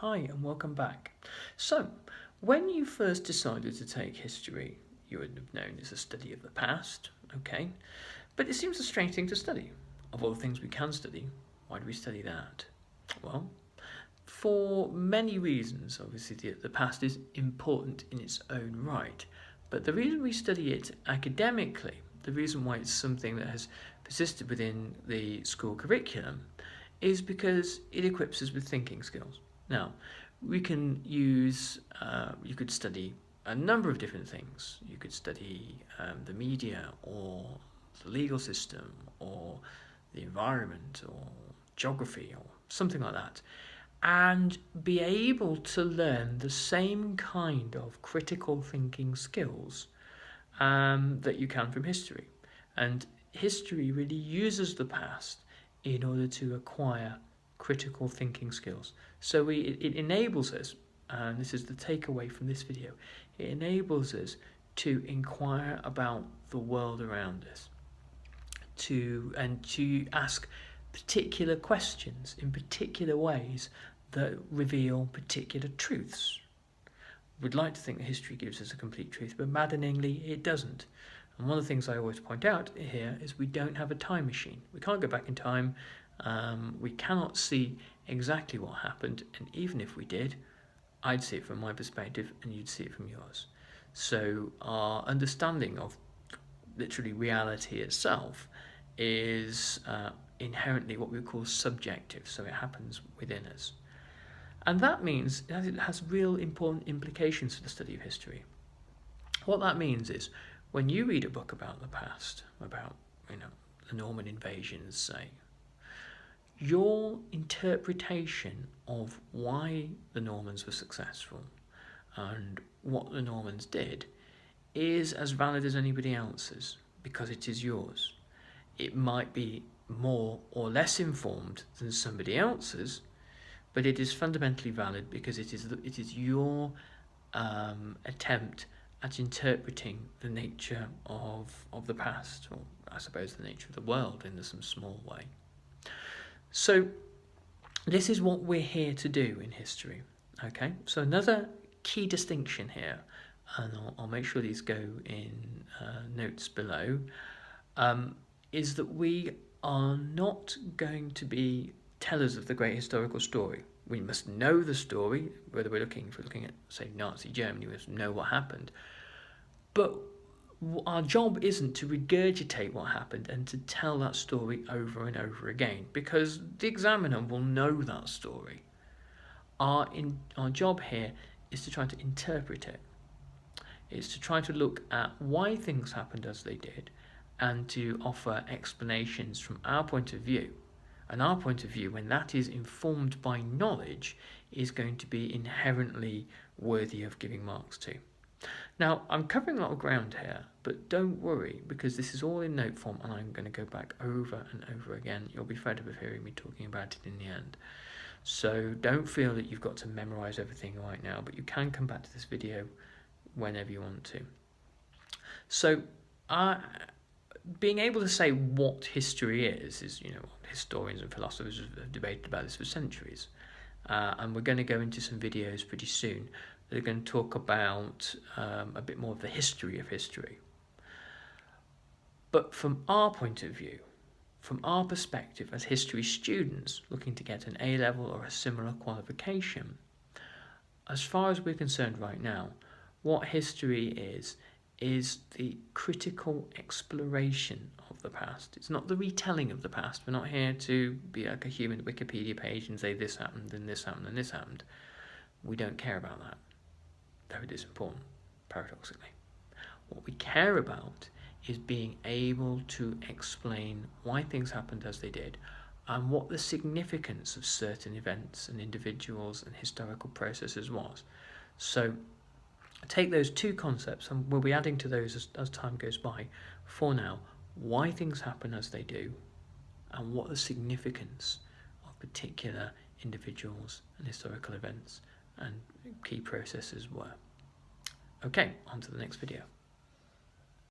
Hi and welcome back. So, when you first decided to take history, you would have known it's a study of the past, okay? But it seems a strange thing to study. Of all the things we can study, why do we study that? Well, for many reasons. Obviously, the past is important in its own right, but the reason we study it academically, the reason why it's something that has persisted within the school curriculum, is because it equips us with thinking skills. Now, we can use, you could study a number of different things. You could study the media or the legal system or the environment or geography or something like that, and be able to learn the same kind of critical thinking skills that you can from history. And history really uses the past in order to acquire critical thinking skills. So it enables us, and this is the takeaway from this video, it enables us to inquire about the world around us, to ask particular questions in particular ways that reveal particular truths. We'd like to think that history gives us a complete truth, but maddeningly it doesn't. And one of the things I always point out here is we don't have a time machine. We can't go back in time. We cannot see exactly what happened, and even if we did, I'd see it from my perspective and you'd see it from yours. So our understanding of literally reality itself is inherently what we call subjective, so it happens within us. And that means it has real important implications for the study of history. What that means is when you read a book about the past, about the Norman invasions, say, your interpretation of why the Normans were successful and what the Normans did is as valid as anybody else's because it is yours. It might be more or less informed than somebody else's, but it is fundamentally valid because it is your attempt at interpreting the nature of the past, or I suppose the nature of the world in some small way. So this is what we're here to do in history. Okay, so another key distinction here, and I'll make sure these go in notes below, is that we are not going to be tellers of the great historical story. We must know the story, whether if we're looking at, say, Nazi Germany, we must know what happened. But our job isn't to regurgitate what happened and to tell that story over and over again, because the examiner will know that story. Our job here is to try to interpret it. It's to try to look at why things happened as they did and to offer explanations from our point of view. And our point of view, when that is informed by knowledge, is going to be inherently worthy of giving marks to. Now, I'm covering a lot of ground here, but don't worry, because this is all in note form and I'm going to go back over and over again. You'll be fed up of hearing me talking about it in the end. So don't feel that you've got to memorise everything right now, but you can come back to this video whenever you want to. So, being able to say what history is, historians and philosophers have debated about this for centuries. And we're going to go into some videos pretty soon that are going to talk about a bit more of the history of history. But from our point of view, from our perspective as history students looking to get an A-level or a similar qualification, as far as we're concerned right now, what history is the critical exploration of the past. It's not the retelling of the past. We're not here to be like a human Wikipedia page and say this happened and this happened and this happened. We don't care about that, though it is important, paradoxically. What we care about is being able to explain why things happened as they did and what the significance of certain events and individuals and historical processes was. So take those two concepts, and we'll be adding to those as time goes by. For now, why things happen as they do, and what the significance of particular individuals and historical events and key processes were. Okay, on to the next video.